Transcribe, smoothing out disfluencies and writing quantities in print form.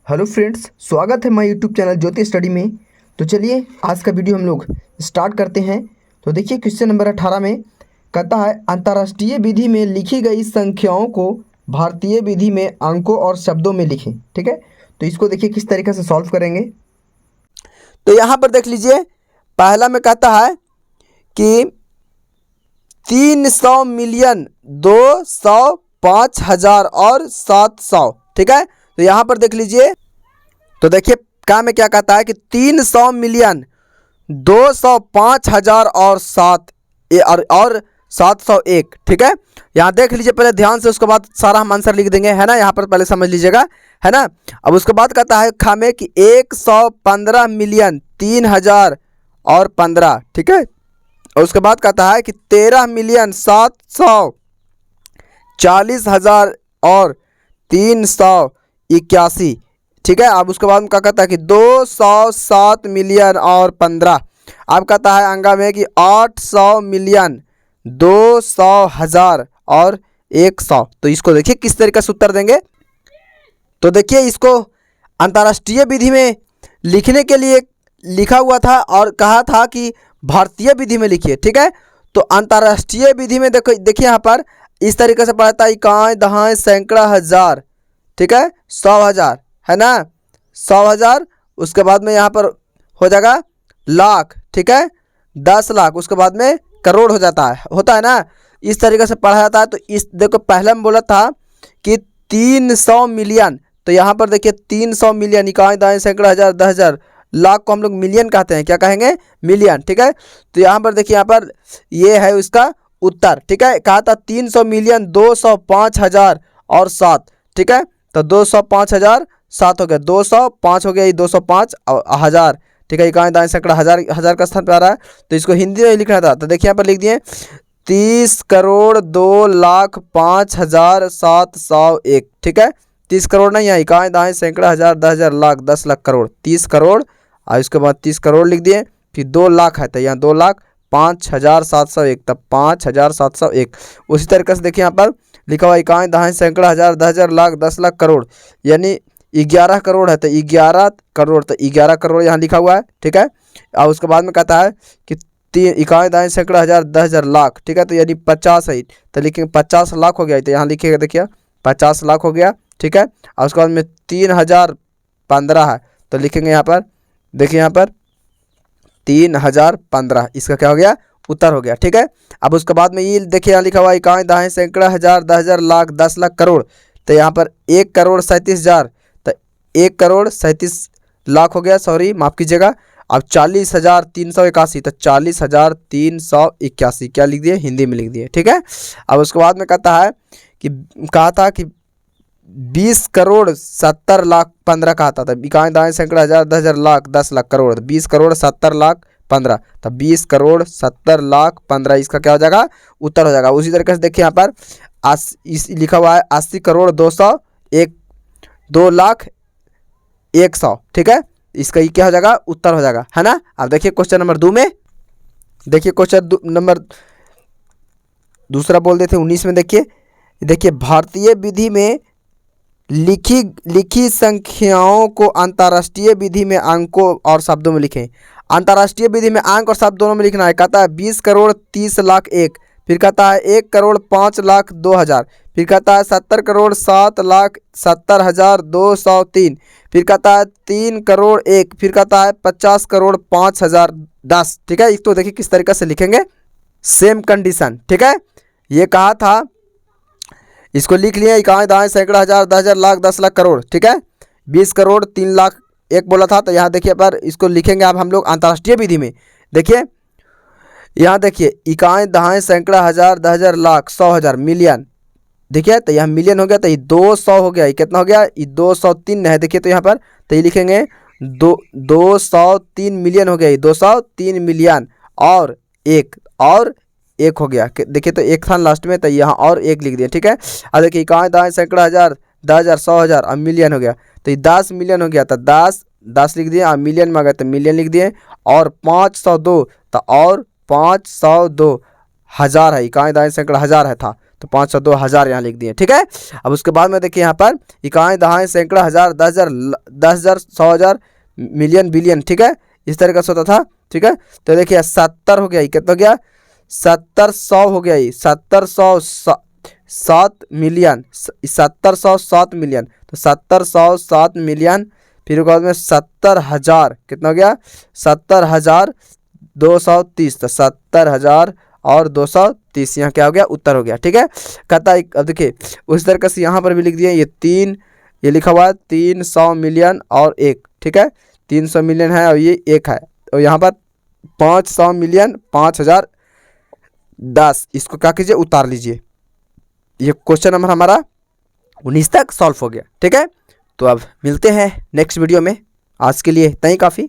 Hello friends, स्वागत है हमारे यूट्यूब चैनल ज्योति स्टडी में। तो चलिए आज का वीडियो हम लोग स्टार्ट करते हैं। तो देखिए क्वेश्चन नंबर 18 में कहता है अंतर्राष्ट्रीय विधि में लिखी गई संख्याओं को भारतीय विधि में अंकों और शब्दों में लिखें। ठीक है, तो इसको देखिए किस तरीके से सॉल्व करेंगे। तो यहाँ पर देख लीजिए, पहला में कहता है कि 300 मिलियन 200 5000 और 700। ठीक है, तो यहाँ पर देख लीजिए, तो देखिए क्या में क्या कहता है कि 300 मिलियन 200 5000 और 701। ठीक है, यहाँ देख लीजिए पहले ध्यान से, उसके बाद सारा हम आंसर लिख देंगे, है ना। यहाँ पर पहले समझ लीजिएगा, है ना। अब उसके बाद कहता है खा में कि 115 मिलियन 3000 और 15। ठीक है, और उसके बाद कहता है कि 13 मिलियन 740,000 और 381। ठीक है, अब उसके बाद में क्या कहता है कि 207 मिलियन और 15। अब कहता है अंगा में कि 800 मिलियन 200,000 और 100। तो इसको देखिए किस तरीके से उत्तर देंगे। तो देखिए इसको अंतर्राष्ट्रीय विधि में लिखने के लिए लिखा हुआ था और कहा था कि भारतीय विधि में लिखिए। ठीक है, तो अंतर्राष्ट्रीय विधि में देखिए यहाँ पर इस तरीके से पढ़ा था, इकाई दहाई सैकड़ा हजार। ठीक है, 100,000, है ना, 100,000। उसके बाद में यहाँ पर हो जाएगा लाख। ठीक है, 10 लाख। उसके बाद में करोड़ हो जाता है, होता है ना, इस तरीके से पढ़ा जाता है। तो इस देखो पहले में बोला था कि 300 मिलियन, तो यहाँ पर देखिए 300 मिलियन, इकाई दहाई सैकड़ा हजार 10,000, लाख को हम लोग मिलियन कहते हैं, क्या कहेंगे, मिलियन। ठीक है, तो यहाँ पर देखिए, यहाँ पर ये है उसका उत्तर। ठीक है, कहा था 300 मिलियन 200 5000 और 7। ठीक है, तो 200 5000 7 हो गया, 205 हो गया, ये 205 और 1000। ठीक है, इकाई दाएं सैकड़ा हजार, हजार का स्थान पे आ रहा है, तो इसको हिंदी में लिखना था। तो देखिए यहाँ पर लिख दिए 30 करोड़ 2,05,701। ठीक है, 30 करोड़ नहीं है, इकाई दाएं सैकड़ा हजार 10,000 लाख 10 लाख करोड़, 30 करोड़। और इसके बाद 30 करोड़ लिख दिए, फिर 2 लाख है, तो यहाँ 2,05,701, तब 5,701। उसी तरीके से देखिए यहाँ पर लिखा हुआ इकाई दहाई सैकड़ा हजार 10,000 लाख 10 लाख करोड़, यानी 11 करोड़ है, तो 11 करोड़, तो 11 करोड़ यहाँ लिखा हुआ है। ठीक है, और उसके बाद में कहता है कि इकाई दाएं सैकड़ा हजार 10,000 लाख। ठीक है, तो यानी 50 है, तो लिखेंगे 50 लाख हो गया, तो यहाँ लिखिएगा, देखिए 50 लाख हो गया। ठीक है, और उसके बाद में 3015 है, तो लिखेंगे यहाँ पर, देखिए यहाँ पर 3015, इसका क्या हो गया, उत्तर हो गया। ठीक है, अब उसके बाद में ये देखिए यहाँ लिखा हुआ इकाई दहाई सैकड़ा हजार 10,000 लाख 10 लाख करोड़, तो यहाँ पर 1,37,000, तो 1,37 लाख हो गया, सॉरी माफ़ कीजिएगा। अब 40,381, तो 40,381 क्या लिख दिए, हिंदी में लिख दिए। ठीक है, अब उसके बाद में कहता है कि कहा था कि 20 करोड़ 70 लाख 15 कहा था, इकाई दाएं सैकड़ा हजार 10,000 लाख 10 लाख करोड़, 20 करोड़ 70 लाख 15, तब 20 करोड़ 70 लाख 15, इसका क्या हो जाएगा, उत्तर हो जाएगा। उसी तरीके से देखिए यहाँ पर लिखा हुआ है 80 करोड़ 201 2 लाख 100। ठीक है, इसका ये क्या हो जाएगा, उत्तर हो जाएगा, है ना। अब देखिए क्वेश्चन नंबर 2 में, देखिए क्वेश्चन नंबर दूसरा बोल देते 19 में। देखिए भारतीय विधि में लिखी संख्याओं को अंतर्राष्ट्रीय विधि में अंकों और शब्दों में लिखें। अंतर्राष्ट्रीय विधि में अंक और शब्द दोनों में लिखना है। कहता है 20 करोड़ 30 लाख 1, फिर कहता है 1 करोड़ 5 लाख 2,000, फिर कहता है 70 करोड़ 7 लाख 70,000 203, फिर कहता है 3 करोड़ 1, फिर कहता है 50 करोड़ 5,010। ठीक है, इसको देखिए किस तरीके से लिखेंगे, सेम कंडीशन। ठीक है, ये कहा था, इसको लिख लिए इकाई दाएं सैकड़ा हजार 10,000 लाख 10 लाख करोड़। ठीक है, 20 करोड़ 3 लाख 1 बोला था, तो यहाँ देखिए पर इसको लिखेंगे अब हम लोग अंतर्राष्ट्रीय विधि में। देखिए यहाँ देखिए इकाई दहाई सैकड़ा हजार 10,000 लाख 100,000 मिलियन। देखिए तो यहाँ मिलियन हो गया, तो ये 200 हो गया, ये कितना हो गया, ये 203 है। देखिए तो यहाँ पर तो ये लिखेंगे 203 मिलियन हो गया, ये 203 मिलियन और एक हो गया। देखिए तो एक था लास्ट में, तो यहाँ और एक लिख दिया। ठीक है, अब देखिए इकाई दाएं सैकड़ा हजार 10,000 100,000 और मिलियन हो गया, तो ये 10 मिलियन हो गया, तो 10 लिख दिए, और मिलियन में आ गया तो मिलियन लिख दिए, और 502, तो और 502 हज़ार है, इकाई दाएं सैकड़ा हज़ार है था, तो 500 2000 यहाँ लिख दिए, ठीक है। अब उसके बाद में देखिए यहाँ पर इकाई दहाई सैकड़ा हज़ार 10,000 100,000 मिलियन बिलियन, ठीक है, इस तरह का होता था, ठीक है। तो देखिए 70 हो गया, ये कितना हो गया 70 हो गया, ये 7 मिलियन, 7 मिलियन, तो 7 मिलियन, फिर उसके बाद में 70,000 कितना हो गया 70,230, तो 70,000 और 230 यहाँ क्या हो गया उत्तर हो गया, ठीक है। कहता है अब देखिए उस तरीके से यहाँ पर भी लिख दिए, ये 3 ये लिखा हुआ है 300 मिलियन और 1, ठीक है, 300 मिलियन है और ये 1 है, और यहाँ पर 500 मिलियन 5,010, इसको क्या कीजिए उतार लीजिए। ये क्वेश्चन नंबर हमारा 19 तक सॉल्व हो गया, ठीक है। तो अब मिलते हैं नेक्स्ट वीडियो में, आज के लिए इतना ही काफ़ी।